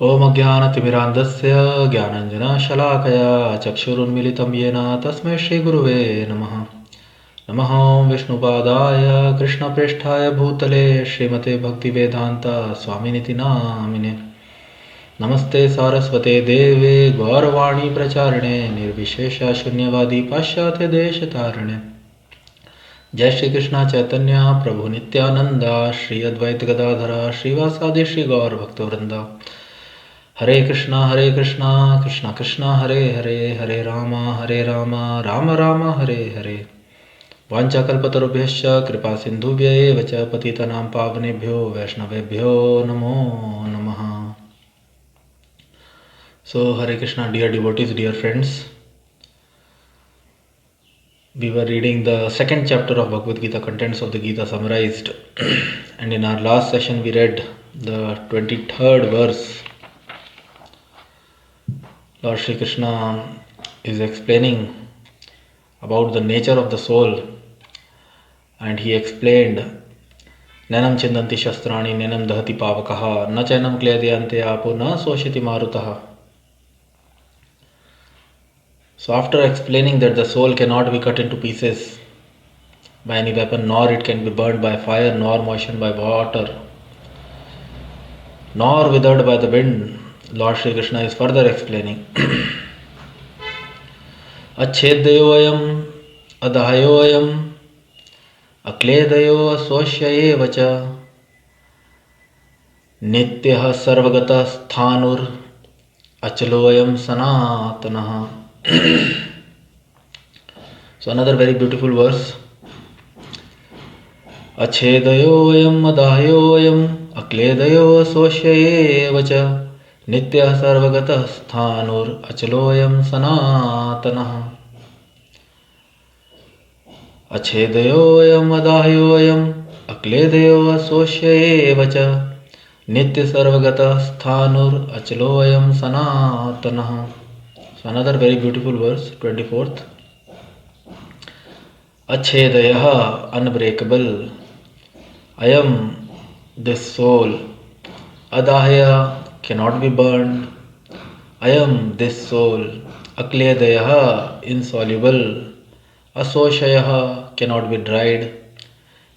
Om Jnanatimirandasya Jnananjana-shalakaya Chakshurunmilitam Yena Tasmai Shri Guruve Namaha. Namah Vishnupadaya Krishna Presthaya Bhutale Srimate Bhaktivedanta Swaminiti Namine. Namaste Saraswate Deve Gauravani Pracharine Nirvishesha Shunyavadi Pashyate Deshatarine. Jai Shri Krishna Chaitanya Prabhu Nityananda Shri Advaita Gadadhara Srivasadi Shri Gaur Bhaktivinoda. Hare Krishna, Krishna Krishna, Hare Hare, Hare Rama, Rama Rama, Hare Hare. Vanchakalpatarubhyascha kripa sindhubhya eva cha patitanam pavanebhyo vaishnavebhyo namo namaha. So, Hare Krishna, dear devotees, dear friends. We were reading the second chapter of Bhagavad Gita, contents of the Gita summarized. And in our last session, we read the 23rd verse. Lord Shri Krishna is explaining about the nature of the soul, and he explained Nanam chindanti shastrani nanam dahati pavakaha na chainam klediyante apo na soshiti marutaha. So after explaining that the soul cannot be cut into pieces by any weapon, nor it can be burned by fire, nor moistened by water, nor withered by the wind, Lord Shri Krishna is further explaining Acheddayoyam adahayoyam akledayo asosya vacha nityah sarvagata sthanur achaloyam sanatanaha. So another very beautiful verse. Acheddayoyam adahayoyam akledayo asosya vacha Nityah sarvagata sthanur achaloyam sanatanaha. Acheddayoyam adahayoyam akledayo asosya vacha Nitya sarvagata sthanur achaloyam sanatanaha. So another very beautiful verse, 24th. Acheddayaha, unbreakable. I am this soul. Adahya, cannot be burned. I am this soul. Akledayaha, insoluble. Asoshayaha, cannot be dried.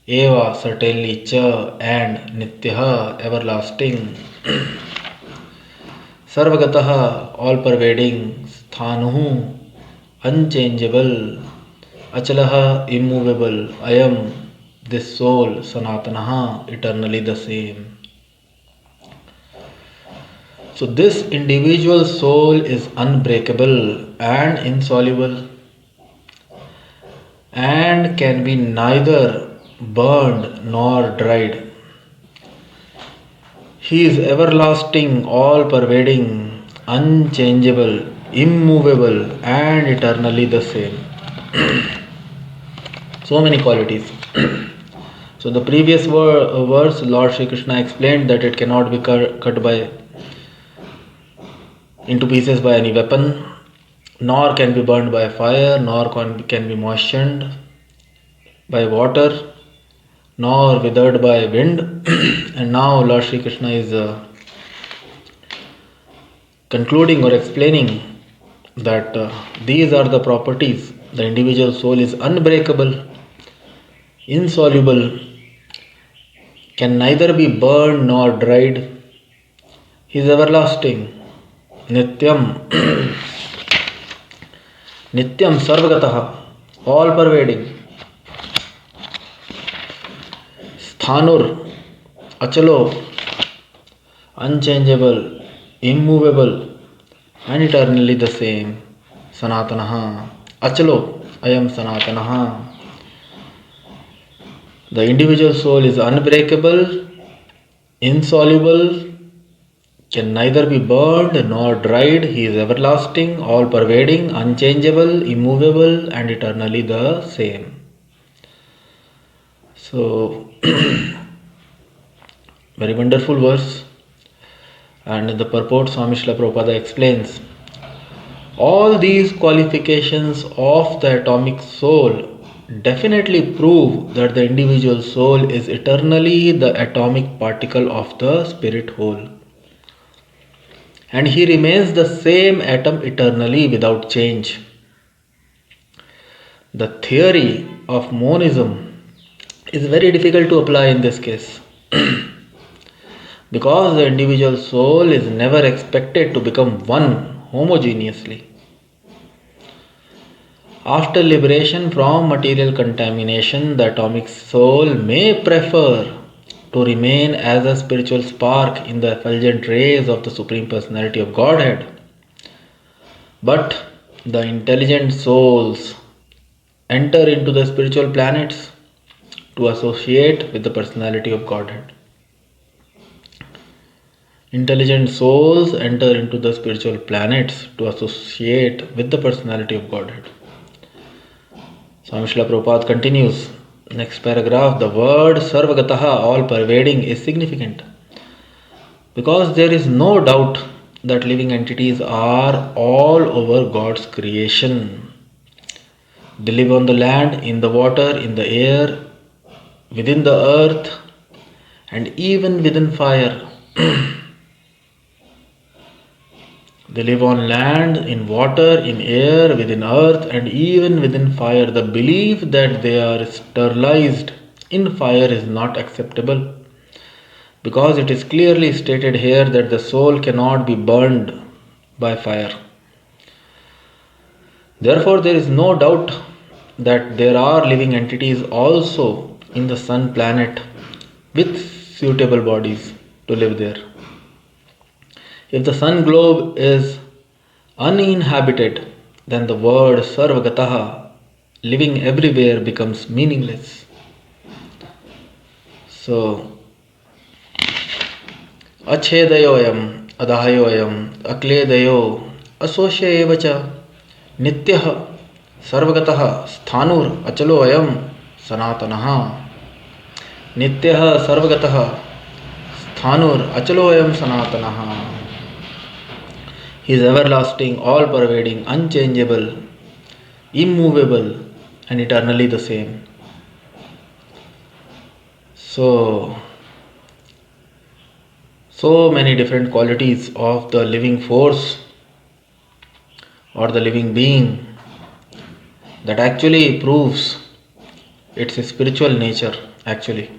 Eva, certainly. Cha, and. Nityaha, everlasting. Sarvagataha, all pervading. Sthanuhu, unchangeable. Achalaha, immovable. I am this soul. Sanatanaha, eternally the same. So this individual soul is unbreakable and insoluble and can be neither burned nor dried. He is everlasting, all pervading, unchangeable, immovable and eternally the same. So many qualities. So the previous verse, Lord Shri Krishna explained that it cannot be cut into pieces by any weapon, nor can be burned by fire, nor can be moistened by water, nor withered by wind. And now Lord Shri Krishna is concluding or explaining that these are the properties. The individual soul is unbreakable, insoluble, can neither be burned nor dried. He is everlasting. Nityam, Nityam sarvagataha, all pervading. Sthanur, achalo, unchangeable, immovable, and eternally the same. Sanatanaha, achalo, I am Sanatanaha. The individual soul is unbreakable, insoluble, can neither be burned nor dried. He is everlasting, all pervading, unchangeable, immovable, and eternally the same. So, very wonderful verse. And in the purport, Swami Srila Prabhupada explains all these qualifications of the atomic soul definitely prove that the individual soul is eternally the atomic particle of the spirit whole. and he remains the same atom eternally without change. The theory of monism is very difficult to apply in this case because the individual soul is never expected to become one homogeneously. After liberation from material contamination, the atomic soul may prefer to remain as a spiritual spark in the effulgent rays of the Supreme Personality of Godhead. But the intelligent souls enter into the spiritual planets to associate with the Personality of Godhead. Intelligent souls enter into the spiritual planets to associate with the Personality of Godhead. Swami Srila Prabhupada continues, next paragraph, the word sarva gatah, all pervading, is significant because there is no doubt that living entities are all over God's creation. They live on the land, in the water, in the air, within the earth, and even within fire. They live on land, in water, in air, within earth, and even within fire. The belief that they are sterilized in fire is not acceptable because it is clearly stated here that the soul cannot be burned by fire. Therefore, there is no doubt that there are living entities also in the sun planet with suitable bodies to live there. If the sun globe is uninhabited, then the word sarvagataha, living everywhere, becomes meaningless. So, अच्छेदयोयम अदाहयोयम अक्लेदयो असोष्य एवच नित्यः सर्वगतः स्थाणुर अचलोऽयं सनातनः. नित्यः सर्वगतः स्थाणुर अचलोऽयं सनातनः. He is everlasting, all pervading, unchangeable, immovable, and eternally the same. So many different qualities of the living force or the living being that actually proves its spiritual nature. Actually,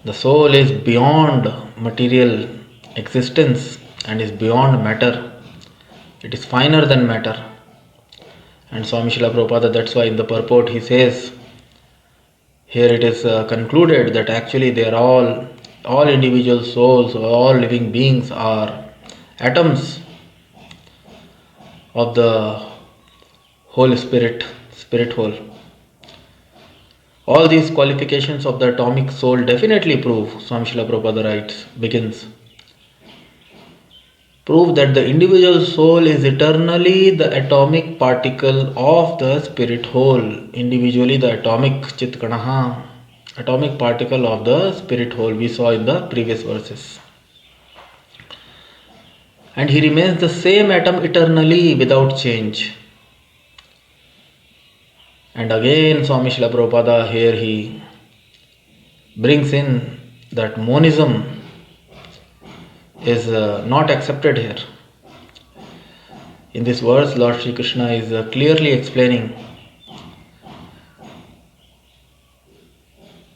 the soul is beyond material existence and is beyond matter. It is finer than matter. And Swami Srila Prabhupada, that's why in the purport he says, here it is concluded that actually they are all individual souls, all living beings are atoms of the whole spirit whole. All these qualifications of the atomic soul definitely prove, Swami Srila Prabhupada prove that the individual soul is eternally the atomic particle of the spirit whole, individually the atomic chitkanaha, atomic particle of the spirit whole we saw in the previous verses. And he remains the same atom eternally without change. And again Swami Srila Prabhupada here he brings in that monism is not accepted here. In this verse, Lord Sri Krishna is clearly explaining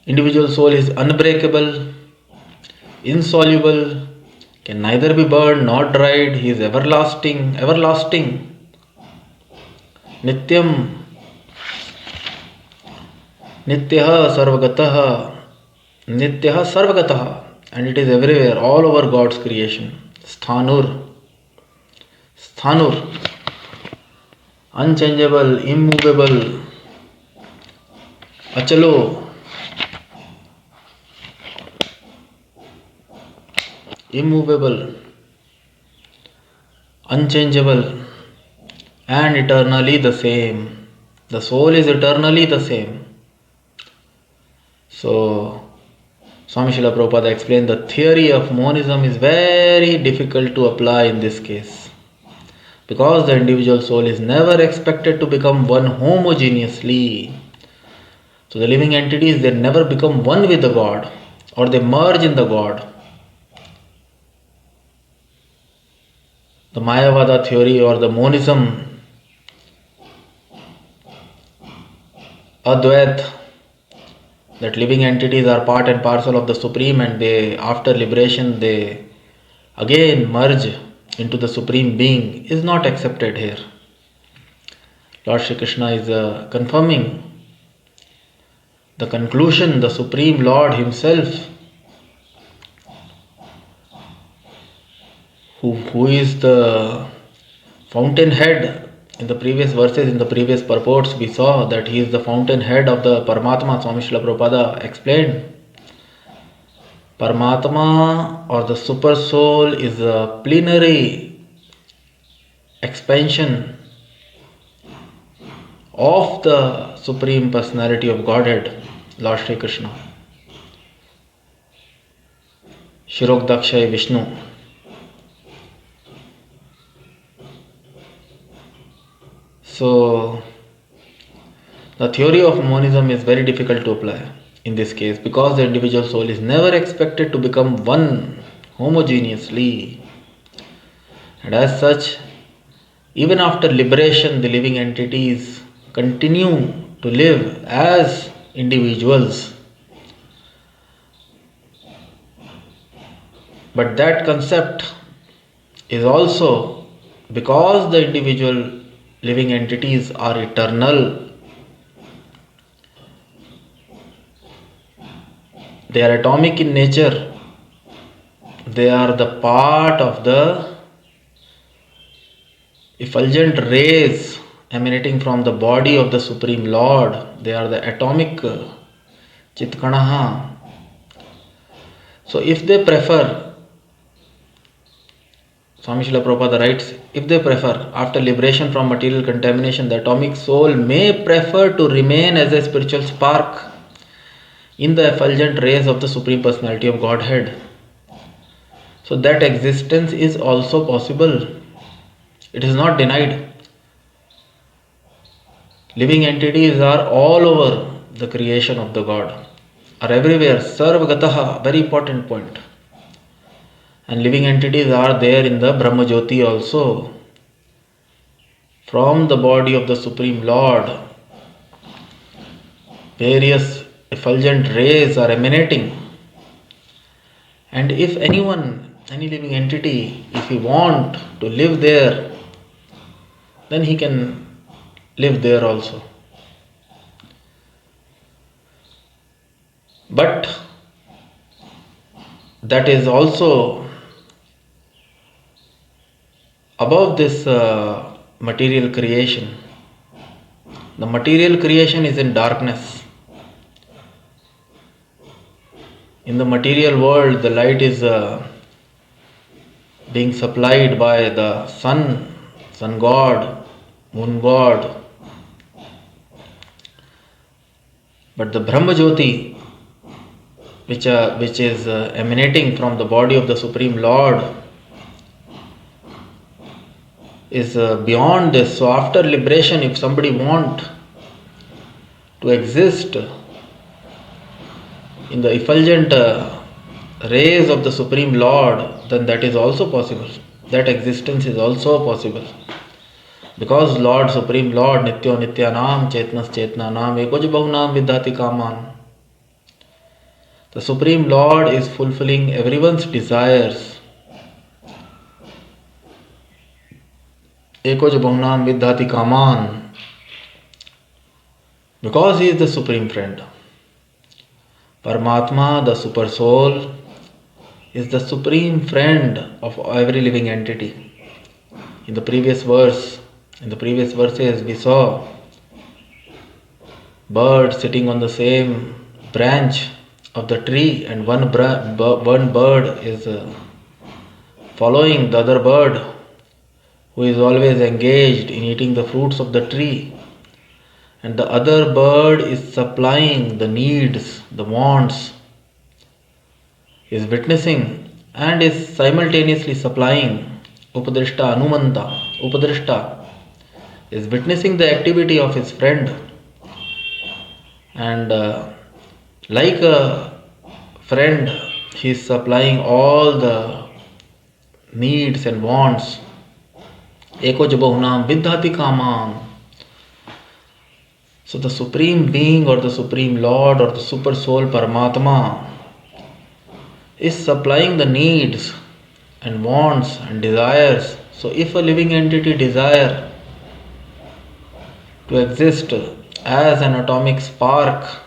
individual soul is unbreakable, insoluble, can neither be burned nor dried. He is everlasting, nityam, nityah sarvagataha, and it is everywhere, all over God's creation. Sthanur, unchangeable, immovable, achalo, immovable, unchangeable, and eternally the same. The soul is eternally the same. So, Swami Srila Prabhupada explained the theory of monism is very difficult to apply in this case because the individual soul is never expected to become one homogeneously. So the living entities, they never become one with the God or they merge in the God. the Mayavada theory or the Monism, Advait, that living entities are part and parcel of the Supreme, and they, after liberation, they again merge into the Supreme Being, is not accepted here. Lord Shri Krishna is confirming the conclusion. The Supreme Lord Himself, who is the fountainhead. In the previous verses, in the previous purports, we saw that He is the fountainhead of the Paramatma. Swami Srila Prabhupada explained, Paramatma or the Super Soul is a plenary expansion of the Supreme Personality of Godhead, Lord Shri Krishna. Shirokdakshay Vishnu. So, the theory of monism is very difficult to apply in this case, because the individual soul is never expected to become one homogeneously. And as such, even after liberation, the living entities continue to live as individuals. But that concept is also, because the individual living entities are eternal, they are atomic in nature, they are the part of the effulgent rays emanating from the body of the Supreme Lord. They are the atomic chitkanaha. So if they prefer, Swami Srila Prabhupada writes, if they prefer, after liberation from material contamination, the atomic soul may prefer to remain as a spiritual spark in the effulgent rays of the Supreme Personality of Godhead. So that existence is also possible. It is not denied. Living entities are all over the creation of the God, are everywhere. Sarva, gatah, very important point. And living entities are there in the brahmjyoti also. From the body of the Supreme Lord, various effulgent rays are emanating. And if anyone, any living entity, if he want to live there, then he can live there also. But that is also above this material creation. The material creation is in darkness. In the material world, the light is being supplied by the sun god, moon god. But the brahmjyoti, which is emanating from the body of the Supreme Lord, is beyond this. So after liberation, if somebody want to exist in the effulgent rays of the Supreme Lord, then that is also possible. That existence is also possible. Because Lord, Supreme Lord, Nityo Nityanam, Chetnas Chetnanam, Ekoj Bahunam Vidhati Kaman. The Supreme Lord is fulfilling everyone's desires. Ekoj Bahunam Vidhati Kaman. Because He is the Supreme Friend. Paramatma, the Super Soul, is the Supreme Friend of every living entity. In the previous verses, we saw birds sitting on the same branch of the tree, and one bird is following the other bird, who is always engaged in eating the fruits of the tree, and the other bird is supplying the needs, the wants, is witnessing and is simultaneously supplying. Upadrishta Anumanta, Upadrishta is witnessing the activity of his friend, and like a friend, he is supplying all the needs and wants Eko jabahunam viddhati kamam. So the Supreme Being or the Supreme Lord or the Super Soul Paramatma is supplying the needs and wants and desires. So if a living entity desire to exist as an atomic spark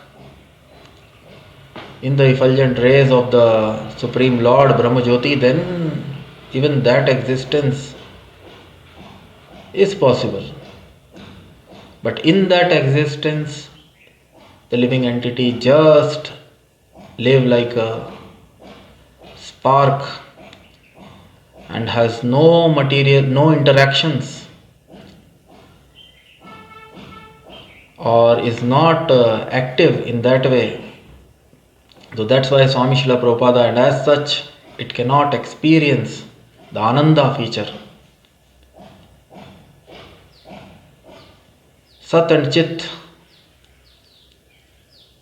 in the effulgent rays of the Supreme Lord brahmjyoti, then even that existence is possible. But in that existence, the living entity just live like a spark and has no material, no interactions, or is not active in that way. So that's why Swami Srila Prabhupada, and as such, it cannot experience the Ananda feature. Sat and Chit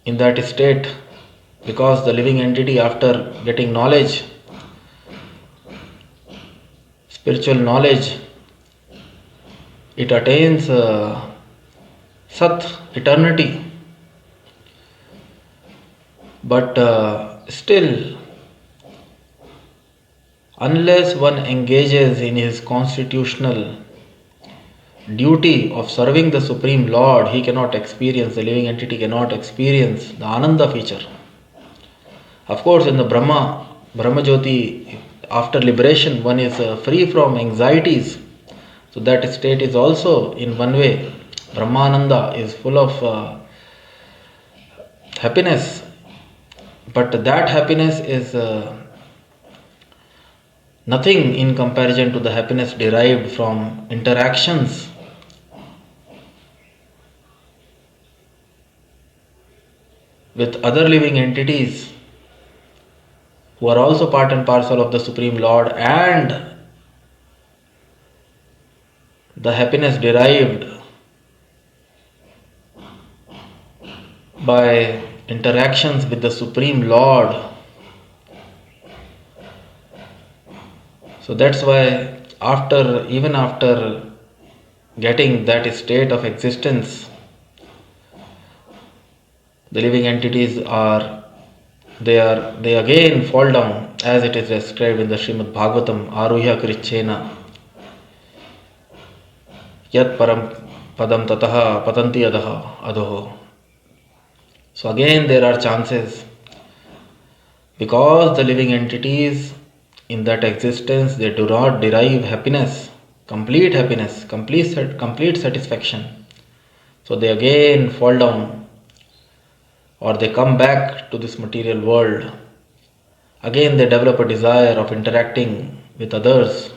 in that state, because the living entity, after getting knowledge, spiritual knowledge, it attains Sat, eternity. But still, unless one engages in his constitutional duty of serving the Supreme Lord, he cannot experience, the living entity cannot experience the Ananda feature. Of course, in the Brahmajyoti, after liberation, one is free from anxieties. So that state is also, in one way, Brahmananda is full of happiness. But that happiness is nothing in comparison to the happiness derived from interactions with other living entities who are also part and parcel of the Supreme Lord, and the happiness derived by interactions with the Supreme Lord. So that's why even after getting that state of existence, the living entities they again fall down, as it is described in the Srimad Bhagavatam, Aruhya Krichena Yat Param Padam Tataha Patanti Adoho. So again there are chances, because the living entities in that existence, they do not derive happiness, complete satisfaction. So they again fall down, or they come back to this material world. Again they develop a desire of interacting with others,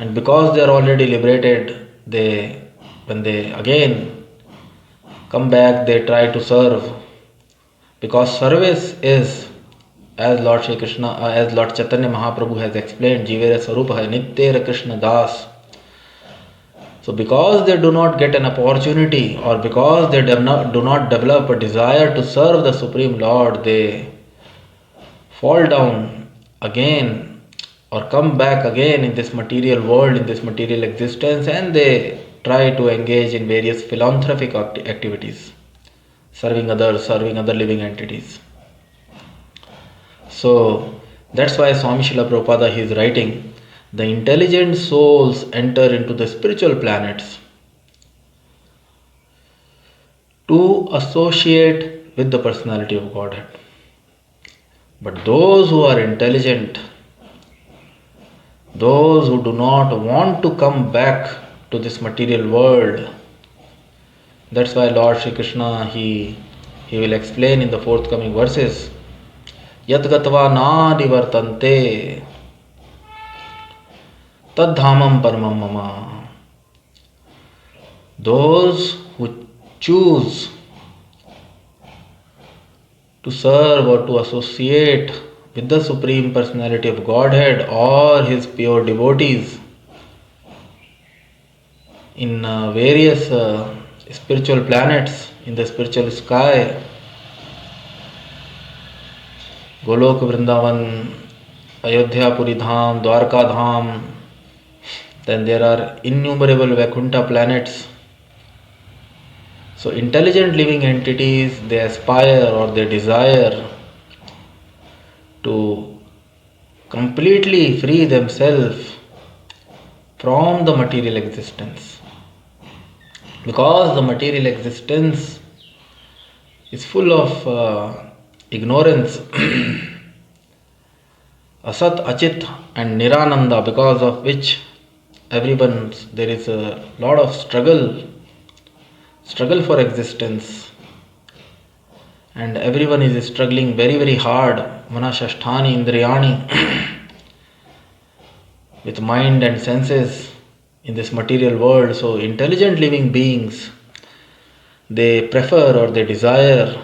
and because they are already liberated, when they again come back, they try to serve, because service is, as Lord Shri Krishna, as Lord Chaitanya Mahaprabhu has explained, Jivera Sarupa hai Nityera Krishna Das. So because they do not get an opportunity, or because they do not develop a desire to serve the Supreme Lord, they fall down again, or come back again in this material world, in this material existence, and they try to engage in various philanthropic activities, serving others, serving other living entities. So that's why Swami Srila Prabhupada, he is writing, the intelligent souls enter into the spiritual planets to associate with the personality of Godhead. But those who are intelligent, those who do not want to come back to this material world, that's why Lord Shri Krishna, he will explain in the forthcoming verses, Yat gatva na nivartante tad dhamam paramam mama. Those who choose to serve or to associate with the Supreme Personality of Godhead or His pure devotees in various spiritual planets, in the spiritual sky, Golok Vrindavan, Ayodhya Puri Dham, Dwarka Dham, Then there are innumerable Vaikuntha planets. So intelligent living entities, they aspire or they desire to completely free themselves from the material existence. Because the material existence is full of ignorance, asat, achit and nirananda, because of which there is a lot of struggle for existence, and everyone is struggling very very hard, manashasthani indriyani, with mind and senses in this material world. So intelligent living beings, they prefer or they desire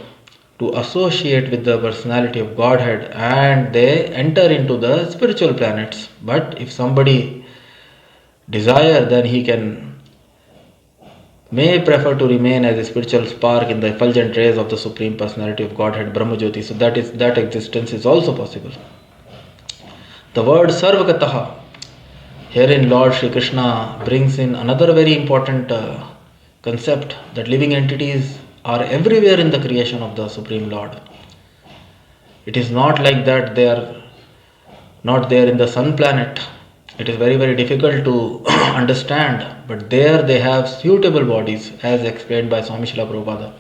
to associate with the personality of Godhead, and they enter into the spiritual planets. But if somebody desire, then he may prefer to remain as a spiritual spark in the effulgent rays of the Supreme Personality of Godhead, brahmjyoti. So that existence is also possible. The word sarva gatah, herein Lord Shri Krishna brings in another very important concept, that living entities are everywhere in the creation of the Supreme Lord. It is not like that they are not there in the sun planet. It is very very difficult to understand, but there they have suitable bodies, as explained by Swami Srila Prabhupada.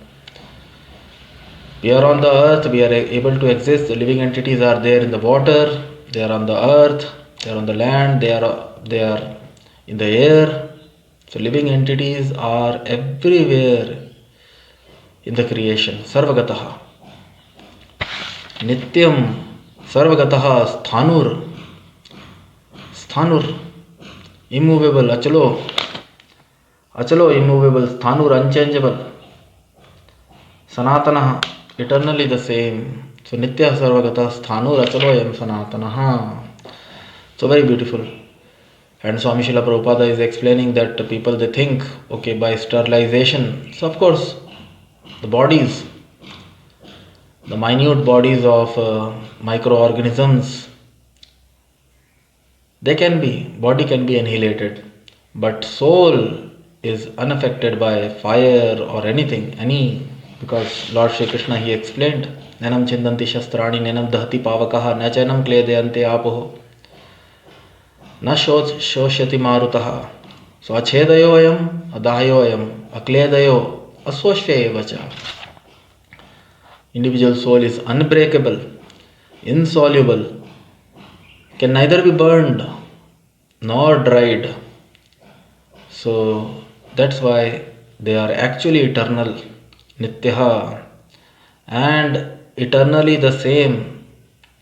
We are on the earth, we are able to exist. The living entities are there in the water, they are on the earth, they are on the land, they are in the air. So living entities are everywhere in the creation. Sarvagataha. Nityam Sarvagataha Sthanur. Sthanur, immovable, achalo, immovable, Sthanur, unchangeable, Sanatana, eternally the same. So Nitya Sarvagata, Sthanur, achalo, yam Sanatana. So very beautiful. And Swami Srila Prabhupada is explaining that people, they think, okay, by sterilization. So of course, the bodies, the minute bodies of microorganisms, body can be annihilated, but soul is unaffected by fire or anything, because Lord Shri Krishna, he explained, Nenam chindanti shastrani, nenam dahati pavakaha, na chainam kledayante apoho, na shoshyati marutaha. So achhedayo ayam, adahayo ayam, akledayo, aswashya evacha. Individual soul is unbreakable, insoluble, can neither be burned nor dried. So that's why they are actually eternal, nityaha, and eternally the same.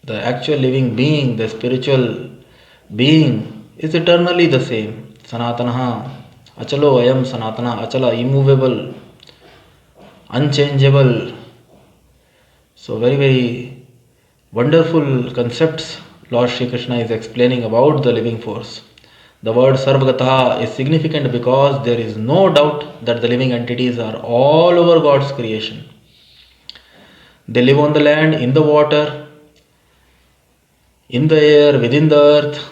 The actual living being, the spiritual being, is eternally the same. Sanatanaha, achalo ayam sanatana, achala, immovable, unchangeable. So very very wonderful concepts Lord Shri Krishna is explaining about the living force. The word Sarvagataha is significant because there is no doubt that the living entities are all over God's creation. They live on the land, in the water, in the air, within the earth,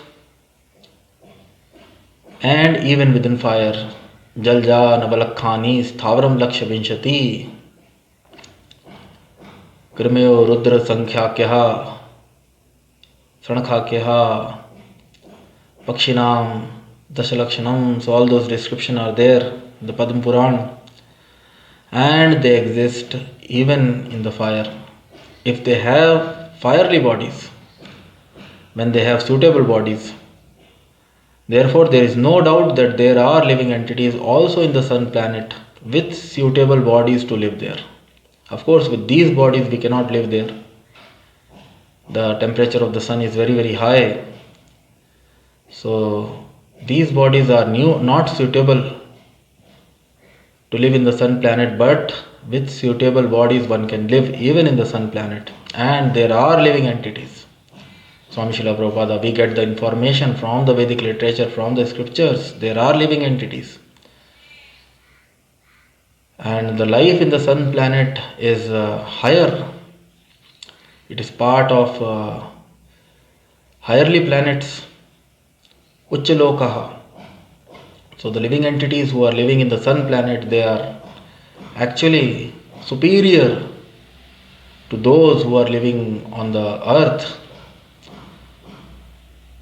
and even within fire. Jalja Navalakhani Sthavaram Laksha Vinshati Krimeo Rudra Sankhyakyah Sanakhakyah Pakshinam Dasalakshanam. So all those descriptions are there in the Padma Puran, and they exist even in the fire. If they have fiery bodies, when they have suitable bodies, therefore there is no doubt that there are living entities also in the sun planet with suitable bodies to live there. Of course, with these bodies we cannot live there. The temperature of the sun is very very high. So these bodies are not suitable to live in the sun planet, but with suitable bodies one can live even in the sun planet. And there are living entities. Swami Srila Prabhupada, we get the information from the Vedic literature, from the scriptures. There are living entities. And the life in the sun planet is higher. It is part of higherly planets. Uchalokaha. So the living entities who are living in the sun planet, they are actually superior to those who are living on the earth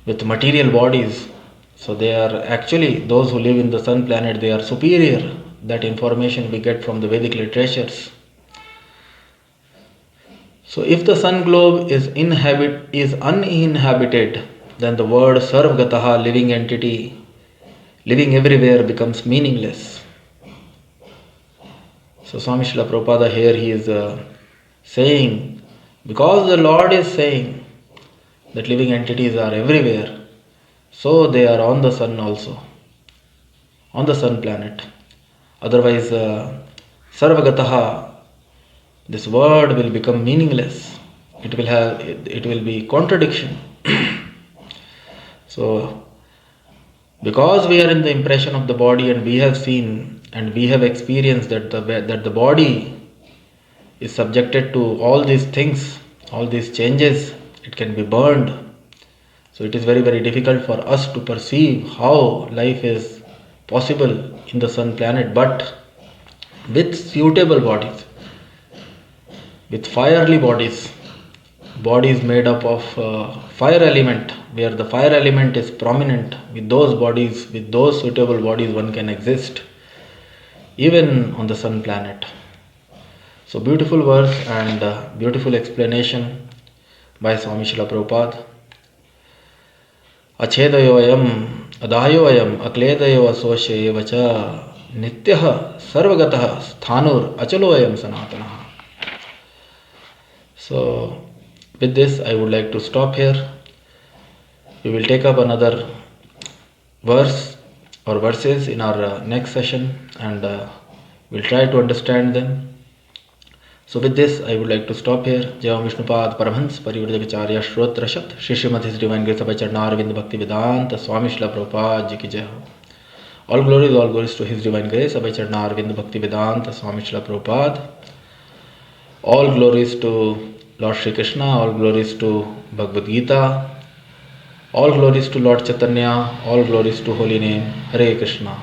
with material bodies. So they are actually, those who live in the sun planet, they are superior. That information we get from the Vedic literatures. So if the sun globe is uninhabited, then the word sarva gatah, living entity, living everywhere, becomes meaningless. So Swami Srila Prabhupada here, he is saying, because the Lord is saying that living entities are everywhere, so they are on the sun also, on the sun planet. Otherwise, sarvagataha, this word will become meaningless. It will be contradiction. So, because we are in the impression of the body, and we have seen and we have experienced that the body is subjected to all these things, all these changes, it can be burned. So it is very, very difficult for us to perceive how life is possible in the sun planet, but with suitable bodies, with fiery bodies made up of fire element, where the fire element is prominent, with those bodies, with those suitable bodies, one can exist even on the sun planet. So beautiful verse and beautiful explanation by Swami Srila Prabhupada. Achedayayam adayayam akledaya asoshe vacha nityah sarvagatah sthanur achaloyam sanatana. So with this I would like to stop here. We will take up another verse or verses in our next session, and we'll try to understand them. So with this I would like to stop here. Jai Vishnupad Paramhans Parivrajacharya Shrotrashat Shri Srimati His Divine Grace Abhay Charnarvind Bhakti Vedanta Swami Srila Prabhupada Ji Ki Jai Ho. All glories to His Divine Grace Abhay Charnarvind Bhakti Vedanta Swami Srila Prabhupada. All glories to Lord Shri Krishna, all glories to Bhagavad Gita, all glories to Lord Chaitanya, all glories to Holy Name, Hare Krishna.